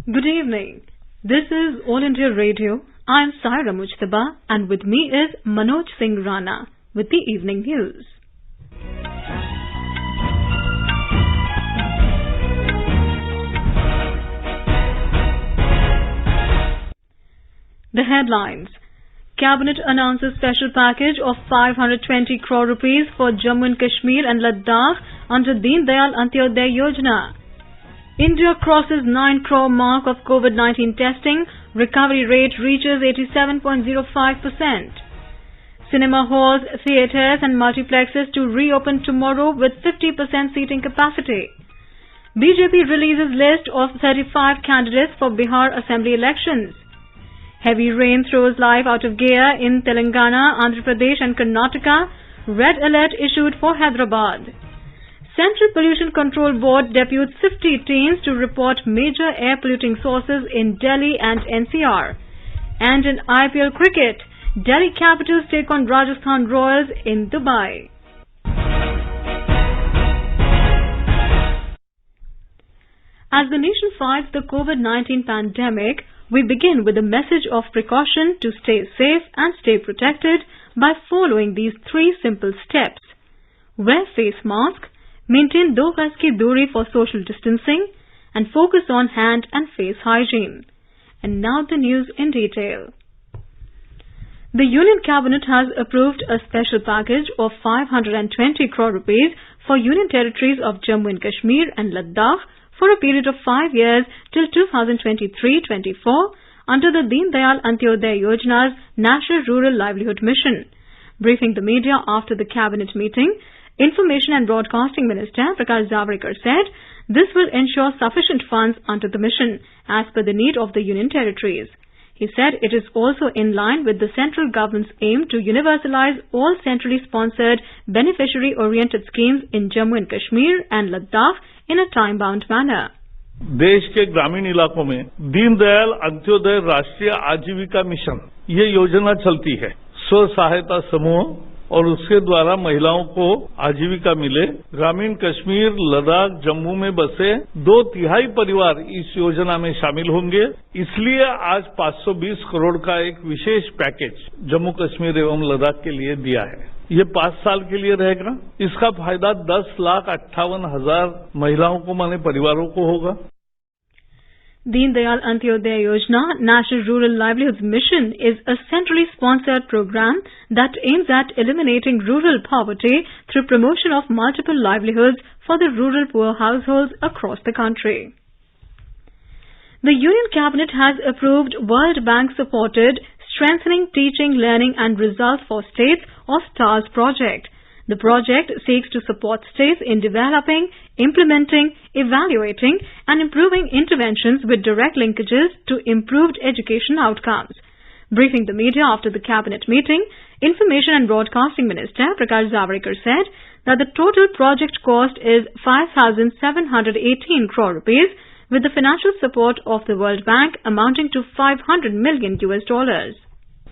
Good evening. This is All India Radio. I am Saira Mujtaba and with me is Manoj Singh Rana with the evening news. The headlines. Cabinet announces special package of 520 crore rupees for Jammu and Kashmir and Ladakh under Deen Dayal Antyodaya Yojana. India crosses 9 crore mark of COVID-19 testing. Recovery rate reaches 87.05%. Cinema halls, theatres and multiplexes to reopen tomorrow with 50% seating capacity. BJP releases list of 35 candidates for Bihar Assembly elections. Heavy rain throws life out of gear in Telangana, Andhra Pradesh and Karnataka. Red alert issued for Hyderabad. Central Pollution Control Board deputes 50 teams to report major air polluting sources in Delhi and NCR. And in IPL cricket, Delhi Capitals take on Rajasthan Royals in Dubai. As the nation fights the COVID-19 pandemic, we begin with a message of precaution to stay safe and stay protected by following these 3 simple steps. Wear face mask, maintain 2 gaz ki duri for social distancing, and focus on hand and face hygiene. And now the news in detail. The Union Cabinet has approved a special package of 520 crore rupees for Union territories of Jammu and Kashmir and Ladakh for a period of 5 years till 2023-24 under the Deen Dayal Antyodaya Yojana's National Rural Livelihood Mission. Briefing the media after the cabinet meeting, Information and Broadcasting Minister Prakash Javadekar said this will ensure sufficient funds under the mission as per the need of the Union territories. He said it is also in line with the central government's aim to universalize all centrally sponsored beneficiary-oriented schemes in Jammu and Kashmir and Ladakh in a time-bound manner. देश के ग्रामीण इलाकों में दीनदयाल अंत्योदय राष्ट्रीय आजीविका mission ये योजना चलती है। स्व सहायता समूह और उसके द्वारा महिलाओं को आजीविका मिले। ग्रामीण कश्मीर, लद्दाख, जम्मू में बसे 2/3 परिवार इस योजना में शामिल होंगे। इसलिए आज 520 करोड़ का एक विशेष पैकेज जम्मू कश्मीर एवं लद्दाख के लिए दिया है। ये 5 साल के लिए रहेगा। इसका फायदा 10,58,000 महिलाओं को माने परिवारों को होगा। Deen Dayal Antyodaya Yojana National Rural Livelihoods Mission is a centrally sponsored program that aims at eliminating rural poverty through promotion of multiple livelihoods for the rural poor households across the country. The Union Cabinet has approved World Bank supported Strengthening Teaching, Learning and Results for States or STARS project. The project seeks to support states in developing, implementing, evaluating and improving interventions with direct linkages to improved education outcomes. Briefing the media after the cabinet meeting, Information and Broadcasting Minister Prakash Javadekar said that the total project cost is 5,718 crore rupees with the financial support of the World Bank amounting to $500 million.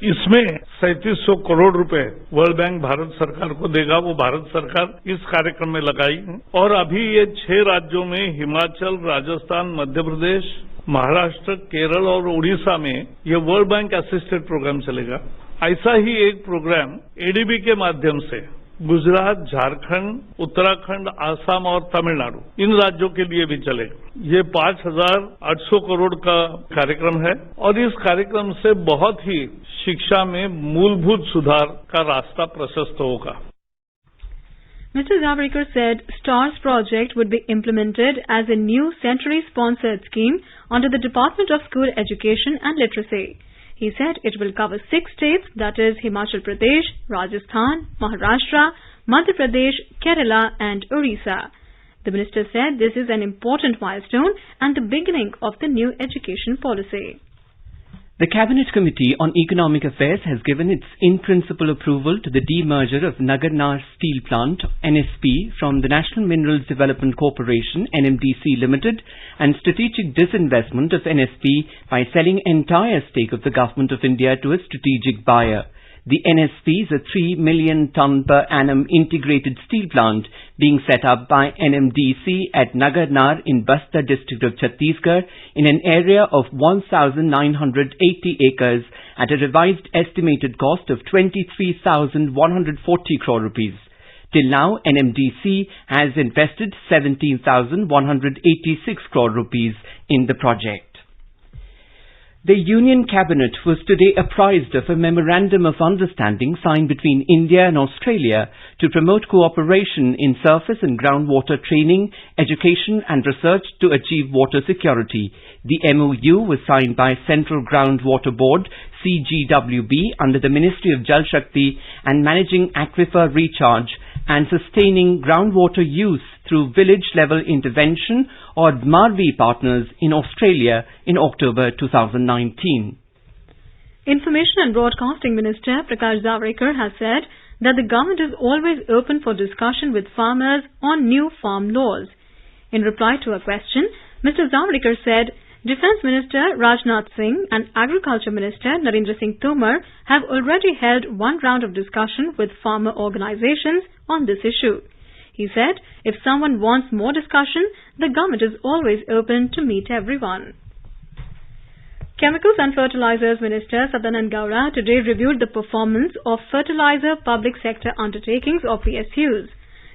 इसमें 3700 करोड़ रुपए world bank Bharat सरकार को देगा। वो भारत सरकार इस कार्यक्रम में लगाई और अभी ये 6 राज्यों में हिमाचल, राजस्थान, मध्य प्रदेश, महाराष्ट्र, केरल और उड़ीसा में ये वर्ल्ड बैंक असिस्टेड प्रोग्राम चलेगा। ऐसा ही एक प्रोग्राम एडीबी के माध्यम से गुजरात, झारखंड, उत्तराखंड, आसाम और तमिलनाडु इन राज्यों के लिए भी चलेगा। ये 5,800 करोड़ का कार्यक्रम है और इस कार्यक्रम से बहुत ही शिक्षा में मूलभूत सुधार का रास्ता प्रशस्त होगा। Mr. Javadekar said STARS project would be implemented as a new centrally sponsored scheme under the Department of School Education and Literacy. He said it will cover 6 states, that is Himachal Pradesh, Rajasthan, Maharashtra, Madhya Pradesh, Kerala and Orissa. The minister said this is an important milestone and the beginning of the new education policy. The Cabinet Committee on Economic Affairs has given its in-principle approval to the demerger of Nagarnar Steel Plant, NSP, from the National Minerals Development Corporation, NMDC Limited, and strategic disinvestment of NSP by selling entire stake of the Government of India to a strategic buyer. The NSP is a 3 million ton per annum integrated steel plant being set up by NMDC at Nagarnar in Bastar district of Chhattisgarh in an area of 1,980 acres at a revised estimated cost of 23,140 crore rupees. Till now, NMDC has invested 17,186 crore rupees in the project. The Union Cabinet was today apprised of a Memorandum of Understanding signed between India and Australia to promote cooperation in surface and groundwater training, education and research to achieve water security. The MOU was signed by Central Groundwater Board, CGWB, under the Ministry of Jal Shakti and managing aquifer recharge and sustaining groundwater use through village-level intervention or DMARV partners in Australia in October 2019. Information and Broadcasting Minister Prakash Javadekar has said that the government is always open for discussion with farmers on new farm laws. In reply to a question, Mr. Javadekar said Defence Minister Rajnath Singh and Agriculture Minister Narendra Singh Tomar have already held one round of discussion with farmer organizations on this issue. He said if someone wants more discussion, the government is always open to meet everyone. Chemicals and Fertilizers Minister Sadanand Gowda today reviewed the performance of fertilizer public sector undertakings or PSUs.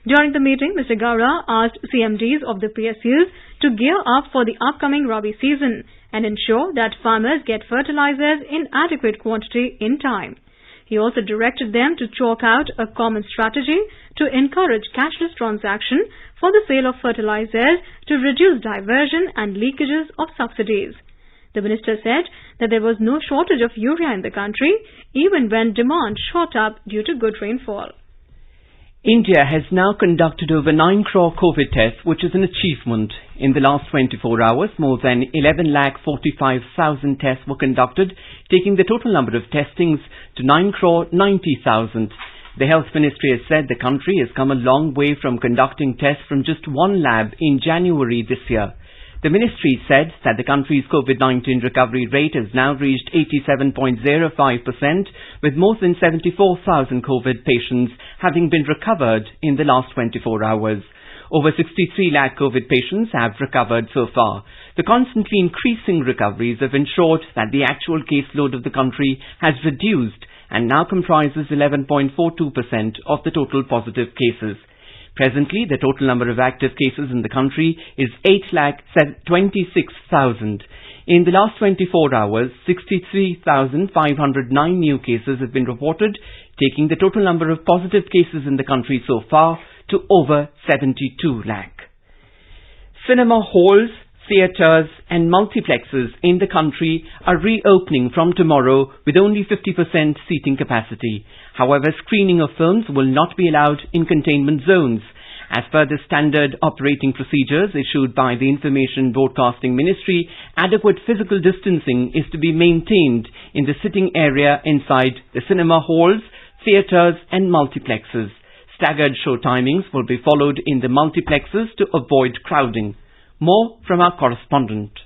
During the meeting, Mr. Gowda asked CMDs of the PSUs to gear up for the upcoming Rabi season and ensure that farmers get fertilizers in adequate quantity in time. He also directed them to chalk out a common strategy to encourage cashless transaction for the sale of fertilizers to reduce diversion and leakages of subsidies. The minister said that there was no shortage of urea in the country, even when demand shot up due to good rainfall. India has now conducted over 9 crore COVID tests, which is an achievement. In the last 24 hours, more than 11,45,000 tests were conducted, taking the total number of testings to 9,90,000. The Health Ministry has said the country has come a long way from conducting tests from just one lab in January this year. The ministry said that the country's COVID-19 recovery rate has now reached 87.05%, with more than 74,000 COVID patients having been recovered in the last 24 hours. Over 63 lakh COVID patients have recovered so far. The constantly increasing recoveries have ensured that the actual caseload of the country has reduced and now comprises 11.42% of the total positive cases. Presently, the total number of active cases in the country is 8,26,000. In the last 24 hours, 63,509 new cases have been reported, taking the total number of positive cases in the country so far to over 72 lakh. Cinema halls, theatres and multiplexes in the country are reopening from tomorrow with only 50% seating capacity. However, screening of films will not be allowed in containment zones. As per the standard operating procedures issued by the Information Broadcasting Ministry, adequate physical distancing is to be maintained in the sitting area inside the cinema halls, theatres and multiplexes. Staggered show timings will be followed in the multiplexes to avoid crowding. More from our correspondent.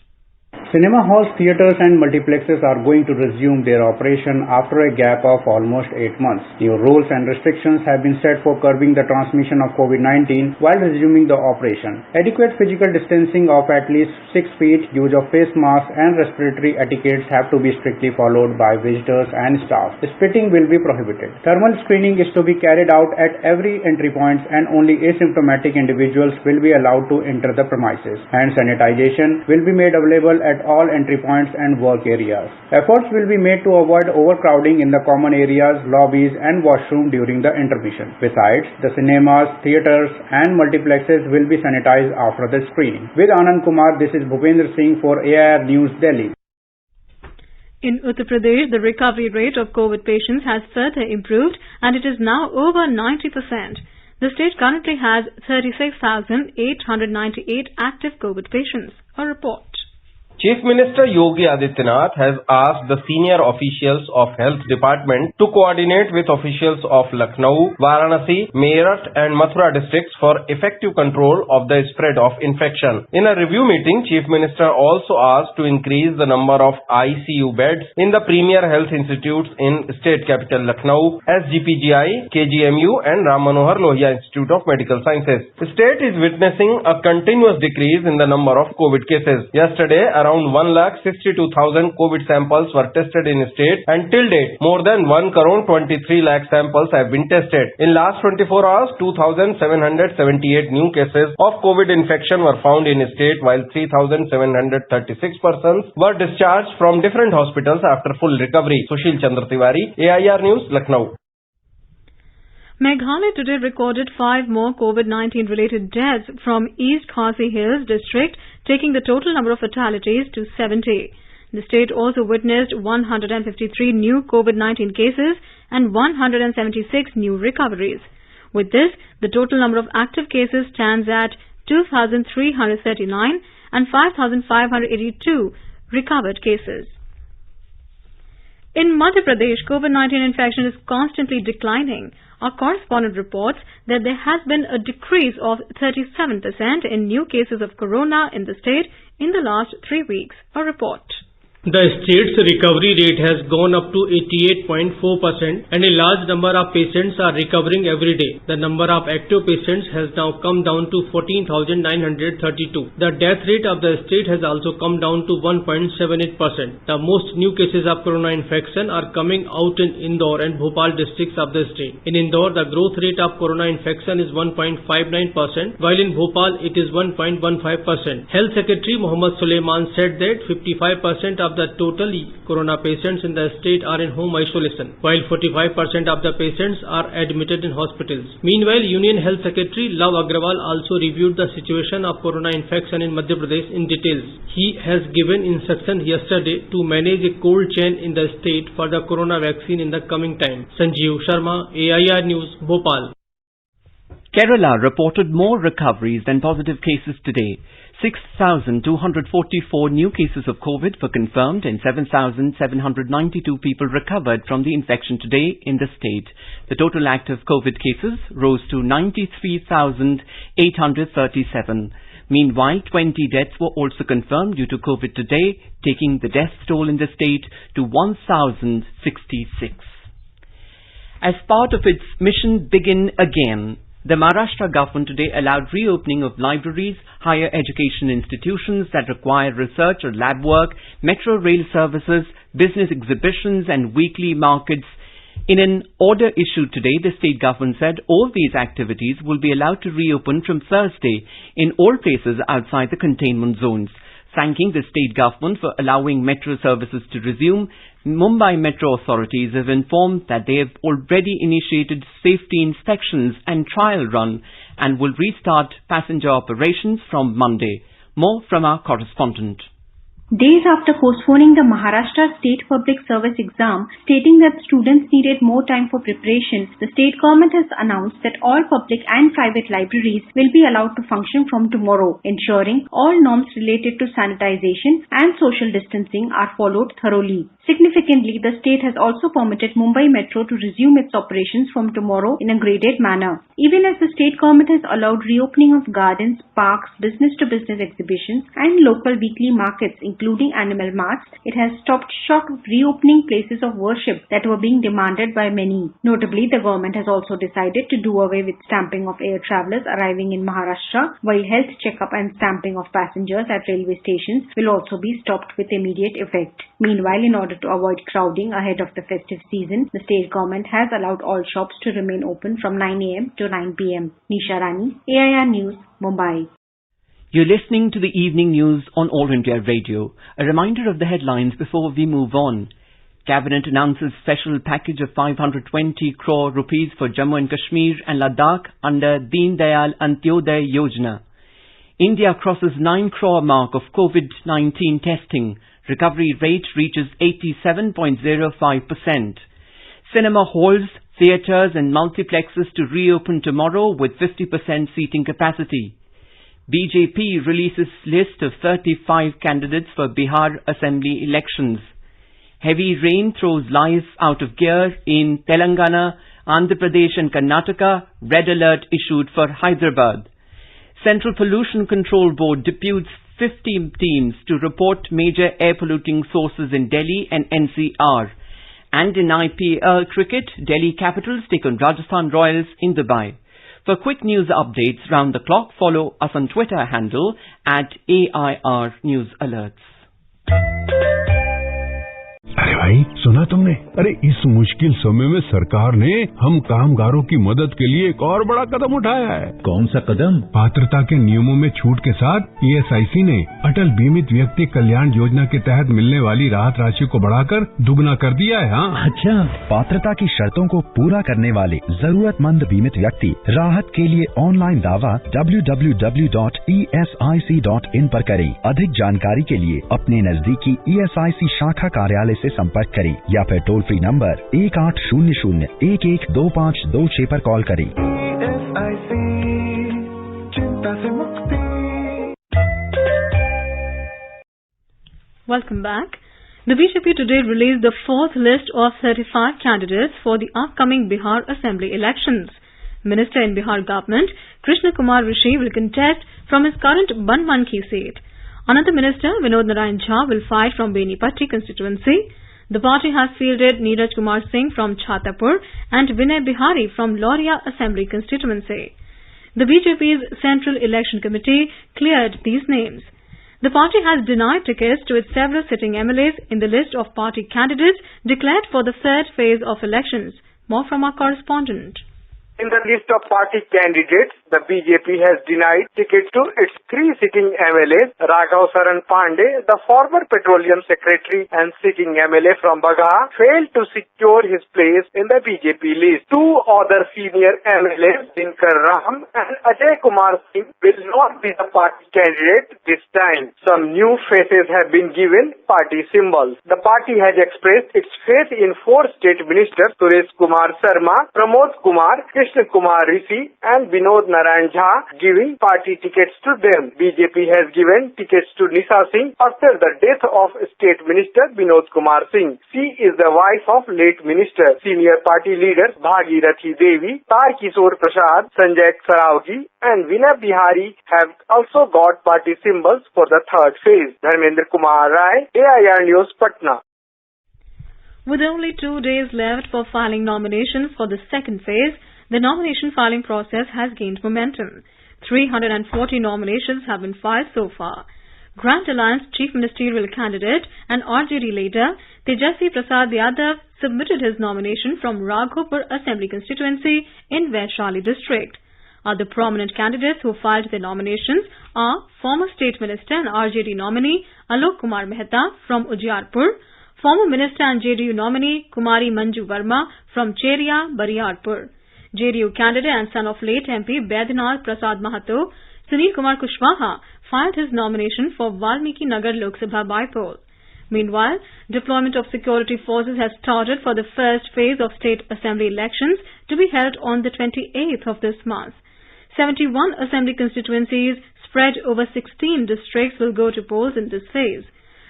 Cinema halls, theatres and multiplexes are going to resume their operation after a gap of almost 8 months. New rules and restrictions have been set for curbing the transmission of COVID-19 while resuming the operation. Adequate physical distancing of at least 6 feet, use of face masks and respiratory etiquettes have to be strictly followed by visitors and staff. Spitting will be prohibited. Thermal screening is to be carried out at every entry point and only asymptomatic individuals will be allowed to enter the premises. Hand sanitization will be made available at all entry points and work areas. Efforts will be made to avoid overcrowding in the common areas, lobbies and washroom during the intermission. Besides, the cinemas, theatres and multiplexes will be sanitized after the screening. With Anand Kumar, this is Bhupendra Singh for AIR News, Delhi. In Uttar Pradesh, the recovery rate of COVID patients has further improved and it is now over 90%. The state currently has 36,898 active COVID patients. A report. Chief Minister Yogi Adityanath has asked the senior officials of Health Department to coordinate with officials of Lucknow, Varanasi, Meerut and Mathura districts for effective control of the spread of infection. In a review meeting, Chief Minister also asked to increase the number of ICU beds in the premier health institutes in state capital Lucknow, SGPGI, KGMU and Ram Manohar Lohia Institute of Medical Sciences. The state is witnessing a continuous decrease in the number of COVID cases. Yesterday, around 1,62,000 COVID samples were tested in state, and till date, more than 1,23,00,000 samples have been tested. In last 24 hours, 2,778 new cases of COVID infection were found in state, while 3,736 persons were discharged from different hospitals after full recovery. Sushil Chandra Tiwari, AIR News, Lucknow. Meghalaya today recorded 5 more COVID-19 related deaths from East Khasi Hills district, taking the total number of fatalities to 70. The state also witnessed 153 new COVID-19 cases and 176 new recoveries. With this, the total number of active cases stands at 2,339 and 5,582 recovered cases. In Madhya Pradesh, COVID-19 infection is constantly declining. Our correspondent reports that there has been a decrease of 37% in new cases of corona in the state in the last 3 weeks. A report. The state's recovery rate has gone up to 88.4% and a large number of patients are recovering every day. The number of active patients has now come down to 14,932. The death rate of the state has also come down to 1.78%. The most new cases of corona infection are coming out in Indore and Bhopal districts of the state. In Indore, the growth rate of corona infection is 1.59%, while in Bhopal it is 1.15%. Health Secretary Mohammad Suleiman said that 55% of the total corona patients in the state are in home isolation, while 45% of the patients are admitted in hospitals. Meanwhile, Union Health Secretary Lav Agrawal also reviewed the situation of corona infection in Madhya Pradesh in details. He has given instructions yesterday to manage a cold chain in the state for the corona vaccine in the coming time. Sanjeev Sharma, AIR News, Bhopal. Kerala reported more recoveries than positive cases today. 6,244 new cases of COVID were confirmed and 7,792 people recovered from the infection today in the state. The total active COVID cases rose to 93,837. Meanwhile, 20 deaths were also confirmed due to COVID today, taking the death toll in the state to 1,066. As part of its mission Begin Again, the Maharashtra government today allowed reopening of libraries, higher education institutions that require research or lab work, metro rail services, business exhibitions and weekly markets. In an order issued today, the state government said all these activities will be allowed to reopen from Thursday in all places outside the containment zones. Thanking the state government for allowing metro services to resume, Mumbai metro authorities have informed that they have already initiated safety inspections and trial run and will restart passenger operations from Monday. More from our correspondent. Days after postponing the Maharashtra State Public Service exam, stating that students needed more time for preparation, the state government has announced that all public and private libraries will be allowed to function from tomorrow, ensuring all norms related to sanitization and social distancing are followed thoroughly. Significantly, the state has also permitted Mumbai Metro to resume its operations from tomorrow in a graded manner. Even as the state government has allowed reopening of gardens, parks, business-to-business exhibitions and local weekly markets, including animal marts, it has stopped short of reopening places of worship that were being demanded by many. Notably, the government has also decided to do away with stamping of air travellers arriving in Maharashtra, while health checkup and stamping of passengers at railway stations will also be stopped with immediate effect. Meanwhile, in order to avoid crowding ahead of the festive season, the state government has allowed all shops to remain open from 9 a.m. to 9 p.m. Nisha Rani, AIR News, Mumbai. You're listening to the evening news on All India Radio. A reminder of the headlines before we move on. Cabinet announces special package of 520 crore rupees for Jammu and Kashmir and Ladakh under Deen Dayal Antyodaya Yojana. India crosses 9 crore mark of COVID-19 testing. Recovery rate reaches 87.05%. Cinema halls, theatres and multiplexes to reopen tomorrow with 50% seating capacity. BJP releases list of 35 candidates for Bihar Assembly elections. Heavy rain throws life out of gear in Telangana, Andhra Pradesh and Karnataka. Red alert issued for Hyderabad. Central Pollution Control Board deputes 50 teams to report major air polluting sources in Delhi and NCR. And in IPL cricket, Delhi Capitals take on Rajasthan Royals in Dubai. For quick news updates round the clock, follow us on Twitter handle at AIR News Alerts. अरे भाई सुना तुमने? अरे इस मुश्किल समय में सरकार ने हम कामगारों की मदद के लिए एक और बड़ा कदम उठाया है। कौन सा कदम? पात्रता के नियमों में छूट के साथ ESIC ने अटल बीमित व्यक्ति कल्याण योजना के तहत मिलने वाली राहत राशि को बढ़ाकर दुगना कर दिया है। हाँ अच्छा, पात्रता की शर्तों को पूरा करने वाले जरूरतमंद बीमित व्यक्ति राहत के लिए ऑनलाइन दावा www.esic.in पर करें। अधिक जानकारी के लिए अपने नजदीकी ESIC शाखा कार्यालय से संपर्क करें या फिर टोल फ्री नंबर 1800-112526 पर कॉल करें। Welcome back. The BJP today released the fourth list of 35 candidates for the upcoming Bihar Assembly elections. Minister in Bihar government, Krishna Kumar Rishi, will contest from his current Banmanki seat. Another minister, Vinod Narayan Jha, will fight from Benipatti constituency. The party has fielded Neeraj Kumar Singh from Chhatapur and Vinay Bihari from Loria Assembly constituency. The BJP's Central Election Committee cleared these names. The party has denied tickets to its several sitting MLAs in the list of party candidates declared for the third phase of elections. More from our correspondent. In the list of party candidates, the BJP has denied tickets to its three sitting MLAs, Raghav Saran Pandey, the former Petroleum Secretary and sitting MLA from Bagha, failed to secure his place in the BJP list. Two other senior MLAs, Dinkar Ram and Ajay Kumar Singh, will not be the party candidate this time. Some new faces have been given party symbols. The party has expressed its faith in four state ministers, Suresh Kumar Sharma, Pramod Kumar, Krishna Kumar Rishi and Vinod Narayan Jha, giving party tickets to them. BJP has given tickets to Nisha Singh after the death of State Minister Vinod Kumar Singh. She is the wife of late minister. Senior party leaders Bhagirathi Devi, Tarkishore Prasad, Sanjay Sarawgi and Vinay Bihari have also got party symbols for the third phase. Dharmendra Kumar Rai, AIR News, Patna. With only 2 days left for filing nominations for the second phase, the nomination filing process has gained momentum. 340 nominations have been filed so far. Grand Alliance Chief Ministerial candidate and RJD leader Tejasvi Prasad Yadav submitted his nomination from Raghopur Assembly constituency in Vaishali district. Other prominent candidates who filed their nominations are former State Minister and RJD nominee Alok Kumar Mehta from Ujiarpur, former Minister and JDU nominee Kumari Manju Verma from Cheria, Bariarpur. JDU candidate and son of late MP Baidhanath Prasad Mahato, Sunil Kumar Kushwaha, filed his nomination for Valmiki Nagar Lok Sabha bypoll. Meanwhile, deployment of security forces has started for the first phase of state assembly elections to be held on the 28th of this month. 71 assembly constituencies spread over 16 districts will go to polls in this phase.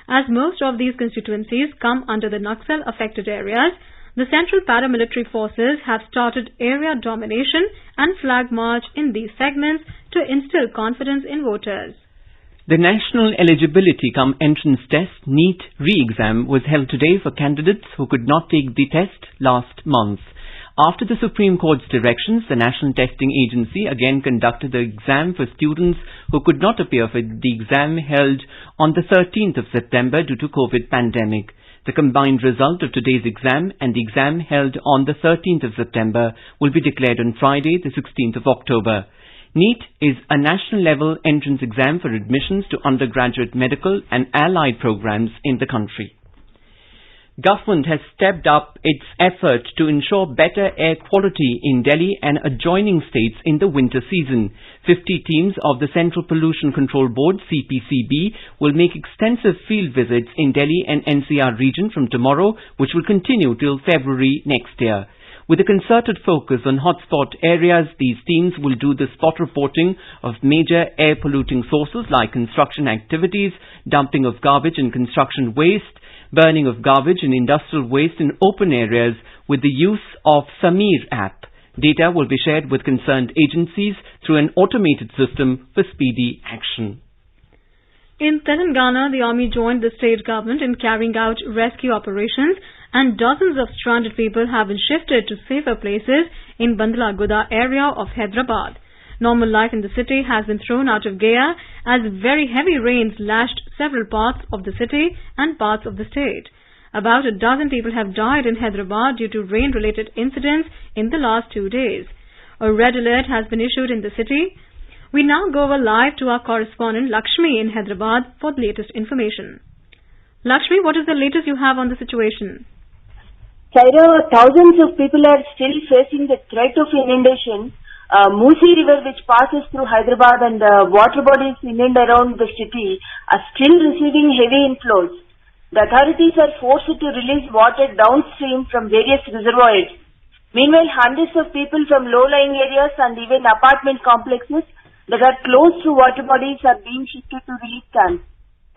As most of these constituencies come under the Naxal-affected areas, the Central Paramilitary Forces have started area domination and flag march in these segments to instill confidence in voters. The National Eligibility cum Entrance Test NEET re-exam was held today for candidates who could not take the test last month. After the Supreme Court's directions, the National Testing Agency again conducted the exam for students who could not appear for the exam held on the 13th of September due to COVID pandemic. The combined result of today's exam and the exam held on the 13th of September will be declared on Friday, the 16th of October. NEET is a national-level entrance exam for admissions to undergraduate medical and allied programs in the country. Government has stepped up its effort to ensure better air quality in Delhi and adjoining states in the winter season. 50 teams of the Central Pollution Control Board (CPCB) will make extensive field visits in Delhi and NCR region from tomorrow, which will continue till February next year. With a concerted focus on hotspot areas, these teams will do the spot reporting of major air polluting sources like construction activities, dumping of garbage and construction waste, burning of garbage and industrial waste in open areas with the use of Sameer app. Data will be shared with concerned agencies through an automated system for speedy action. In Telangana, the army joined the state government in carrying out rescue operations, and dozens of stranded people have been shifted to safer places in Bandlaguda area of Hyderabad. Normal life in the city has been thrown out of gear as very heavy rains lashed several parts of the city and parts of the state. About a dozen people have died in Hyderabad due to rain-related incidents in the last 2 days. A red alert has been issued in the city. We now go over live to our correspondent Lakshmi in Hyderabad for the latest information. Lakshmi, what is the latest you have on the situation? Saira, thousands of people are still facing the threat of inundation. Musi River, which passes through Hyderabad, and water bodies in and around the city are still receiving heavy inflows. The authorities are forced to release water downstream from various reservoirs. Meanwhile, hundreds of people from low-lying areas and even apartment complexes that are close to water bodies are being shifted to relief camps.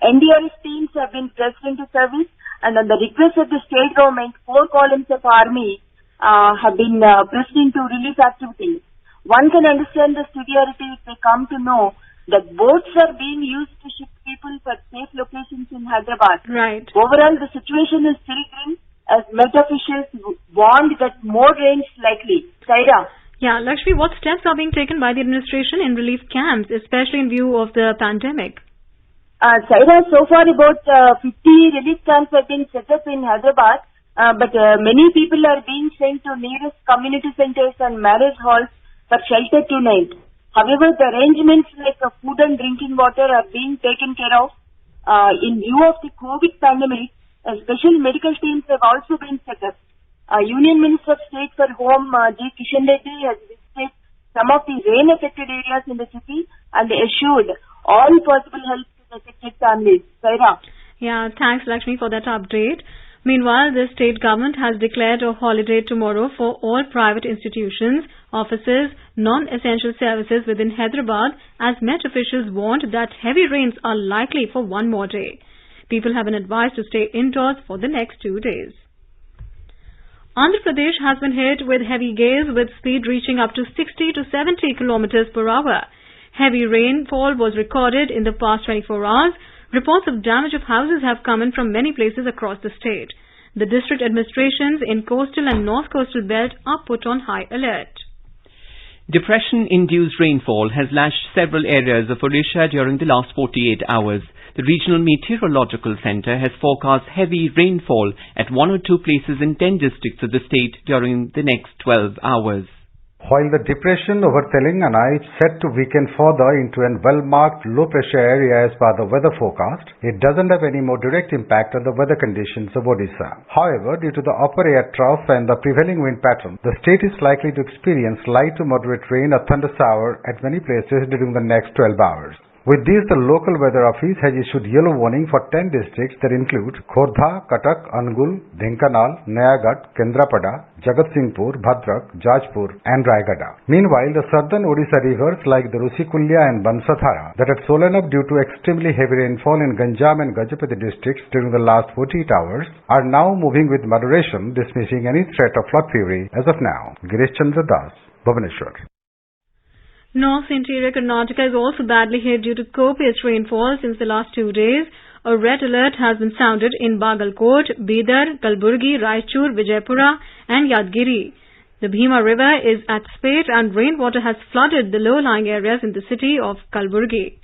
NDRF teams have been pressed into service, and on the request of the state government, 4 columns of army have been pressed into relief activities. One can understand the severity if they come to know that boats are being used to shift people for safe locations in Hyderabad. Right. Overall, the situation is still grim as Met officials warned that more rain is likely. Saira. Yeah, Lakshmi, what steps are being taken by the administration in relief camps, especially in view of the pandemic? Saira, so far about 50 relief camps have been set up in Hyderabad, but many people are being sent to nearest community centers and marriage halls for shelter tonight. However, the arrangements like food and drinking water are being taken care of. In view of the COVID pandemic, special medical teams have also been set up. Union Minister of State for Home, G. Kishan Reddy, has visited some of the rain-affected areas in the city and assured all possible help to the affected families. Saira. Yeah, thanks Lakshmi for that update. Meanwhile, the state government has declared a holiday tomorrow for all private institutions, offices, non-essential services within Hyderabad, as Met officials warned that heavy rains are likely for one more day. People have been advised to stay indoors for the next 2 days. Andhra Pradesh has been hit with heavy gales with speed reaching up to 60 to 70 kilometers per hour. Heavy rainfall was recorded in the past 24 hours. Reports of damage of houses have come in from many places across the state. The district administrations in coastal and north coastal belt are put on high alert. Depression-induced rainfall has lashed several areas of Odisha during the last 48 hours. The Regional Meteorological Centre has forecast heavy rainfall at 1 or 2 places in 10 districts of the state during the next 12 hours. While the depression over Telangana is set to weaken further into a well-marked low-pressure area as per the weather forecast, it doesn't have any more direct impact on the weather conditions of Odisha. However, due to the upper air trough and the prevailing wind pattern, the state is likely to experience light to moderate rain or thunder shower at many places during the next 12 hours. With this, the local weather office has issued yellow warning for 10 districts that include Khordha, Cuttack, Angul, Dhenkanal, Nayagarh, Kendrapada, Jagatsinghpur, Bhadrak, Jajpur and Raigada. Meanwhile, the southern Odisha rivers like the Rusikulya and Bansathara that had swollen up due to extremely heavy rainfall in Ganjam and Gajapati districts during the last 48 hours are now moving with moderation, dismissing any threat of flood fury as of now. Girish Chandra Das, Bhubaneswar. North interior Karnataka is also badly hit due to copious rainfall since the last 2 days. A red alert has been sounded in Bagalkot, Bidar, Kalburgi, Raichur, Vijaypura and Yadgiri. The Bhima River is at spate and rainwater has flooded the low-lying areas in the city of Kalburgi.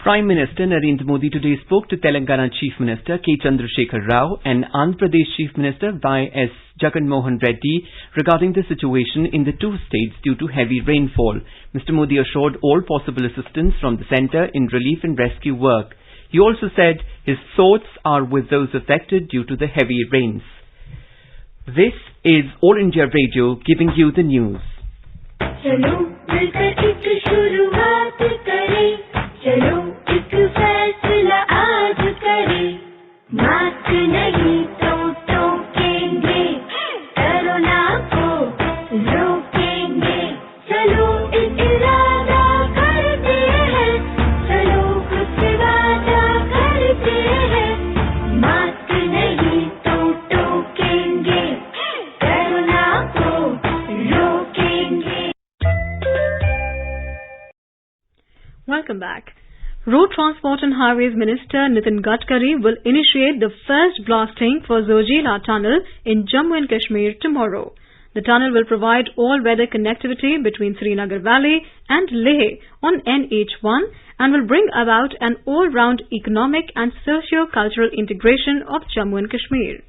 Prime Minister Narendra Modi today spoke to Telangana Chief Minister K. Chandrasekhar Rao and Andhra Pradesh Chief Minister Y.S. Jagan Mohan Reddy regarding the situation in the 2 states due to heavy rainfall. Mr. Modi assured all possible assistance from the centre in relief and rescue work. He also said his thoughts are with those affected due to the heavy rains. This is All India Radio giving you the news. चलो मिलकर एक शुरुआत करें, चलो एक फैसला आज करें, मास्क नहीं तो टोकेंगे, corona back. Road Transport and Highways Minister Nitin Gadkari will initiate the first blasting for Zojila Tunnel in Jammu and Kashmir tomorrow. The tunnel will provide all-weather connectivity between Srinagar Valley and Leh on NH1 and will bring about an all-round economic and socio-cultural integration of Jammu and Kashmir.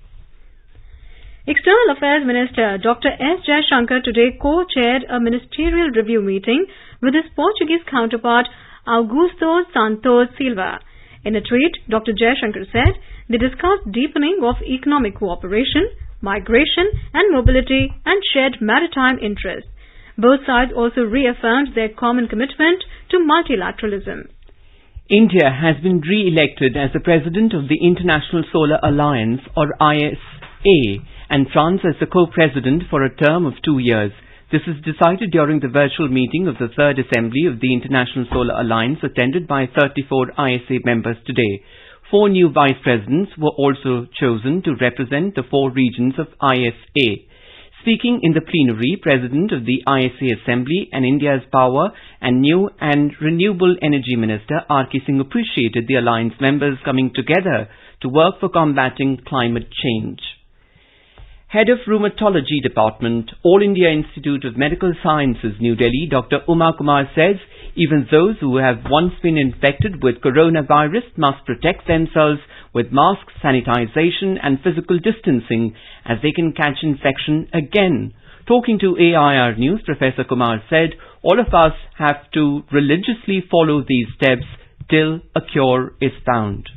External Affairs Minister Dr. S. Jaishankar today co-chaired a ministerial review meeting with his Portuguese counterpart Augusto Santos Silva. In a tweet, Dr. Jaishankar said they discussed deepening of economic cooperation, migration and mobility and shared maritime interests. Both sides also reaffirmed their common commitment to multilateralism. India has been re-elected as the President of the International Solar Alliance or ISA and France as the co-president for a term of 2 years. This is decided during the virtual meeting of the Third Assembly of the International Solar Alliance attended by 34 ISA members today. 4 new vice presidents were also chosen to represent the 4 regions of ISA. Speaking in the plenary, President of the ISA Assembly and India's Power and New and Renewable Energy Minister R.K. Singh appreciated the alliance members coming together to work for combating climate change. Head of Rheumatology Department, All India Institute of Medical Sciences, New Delhi, Dr. Uma Kumar says even those who have once been infected with coronavirus must protect themselves with masks, sanitization and physical distancing as they can catch infection again. Talking to AIR News, Professor Kumar said all of us have to religiously follow these steps till a cure is found.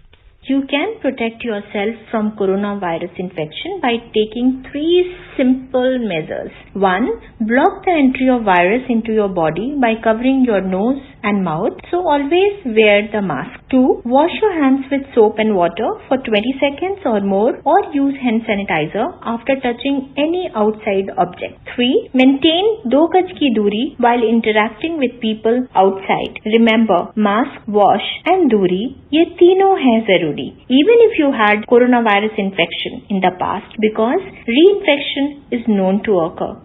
You can protect yourself from coronavirus infection by taking 3 simple measures. 1. Block the entry of virus into your body by covering your nose and mouth, so always wear the mask. 2. Wash your hands with soap and water for 20 seconds or more or use hand sanitizer after touching any outside object. 3. Maintain 2 gaj ki duri while interacting with people outside. Remember, mask, wash and duri, ye तीनों है जरूरी. Even if you had coronavirus infection in the past, because reinfection is known to occur.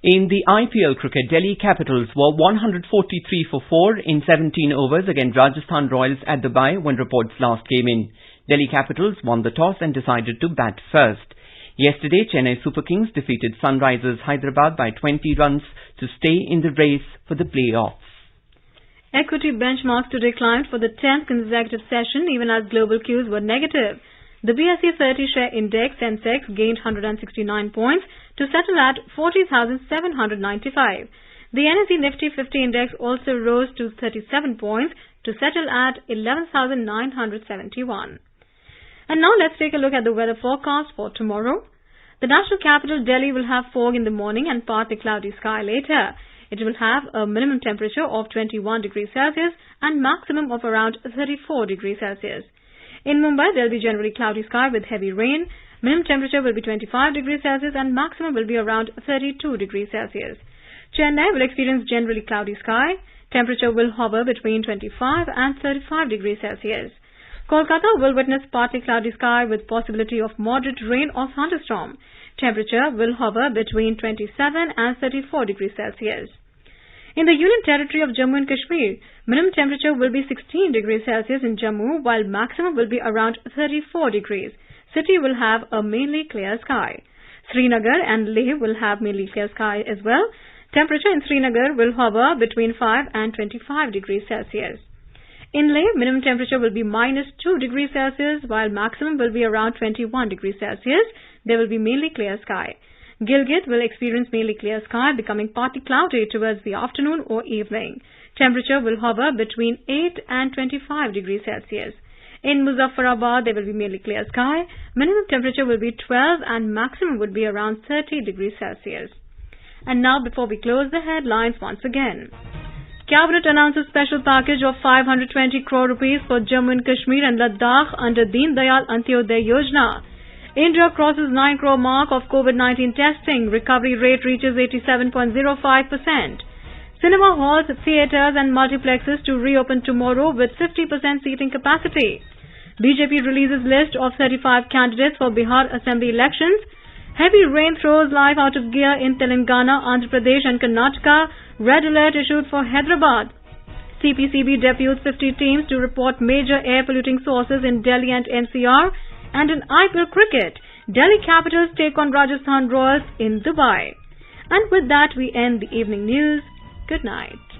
In the IPL cricket, Delhi Capitals were 143 for 4 in 17 overs against Rajasthan Royals at Dubai when reports last came in. Delhi Capitals won the toss and decided to bat first. Yesterday, Chennai Super Kings defeated Sunrisers Hyderabad by 20 runs to stay in the race for the playoffs. Equity benchmarks today climbed for the 10th consecutive session even as global cues were negative. The BSE 30 share index Sensex gained 169 points to settle at 40,795. The NSE Nifty 50 index also rose to 37 points to settle at 11,971. And now let's take a look at the weather forecast for tomorrow. The national capital Delhi will have fog in the morning and partly cloudy sky later. It will have a minimum temperature of 21 degrees Celsius and maximum of around 34 degrees Celsius. In Mumbai, there will be generally cloudy sky with heavy rain. Minimum temperature will be 25 degrees Celsius and maximum will be around 32 degrees Celsius. Chennai will experience generally cloudy sky. Temperature will hover between 25 and 35 degrees Celsius. Kolkata will witness partly cloudy sky with possibility of moderate rain or thunderstorm. Temperature will hover between 27 and 34 degrees Celsius. In the Union Territory of Jammu and Kashmir, minimum temperature will be 16 degrees Celsius in Jammu while maximum will be around 34 degrees. City will have a mainly clear sky. Srinagar and Leh will have mainly clear sky as well. Temperature in Srinagar will hover between 5 and 25 degrees Celsius. In Leh, minimum temperature will be -2 degrees Celsius while maximum will be around 21 degrees Celsius. There will be mainly clear sky. Gilgit will experience mainly clear sky becoming partly cloudy towards the afternoon or evening. Temperature will hover between 8 and 25 degrees Celsius. In Muzaffarabad, there will be mainly clear sky. Minimum temperature will be 12 and maximum would be around 30 degrees Celsius. And now, before we close, the headlines once again. Cabinet announces special package of 520 crore rupees for Jammu and Kashmir and Ladakh under Deen Dayal Antyodaya Yojana. India crosses 9 crore mark of COVID-19 testing. Recovery rate reaches 87.05%. Cinema halls, theatres and multiplexes to reopen tomorrow with 50% seating capacity. BJP releases list of 35 candidates for Bihar Assembly elections. Heavy rain throws life out of gear in Telangana, Andhra Pradesh and Karnataka. Red alert issued for Hyderabad. CPCB deputes 50 teams to report major air polluting sources in Delhi and NCR. And in IPL cricket, Delhi Capitals take on Rajasthan Royals in Dubai. And with that, we end the evening news. Good night.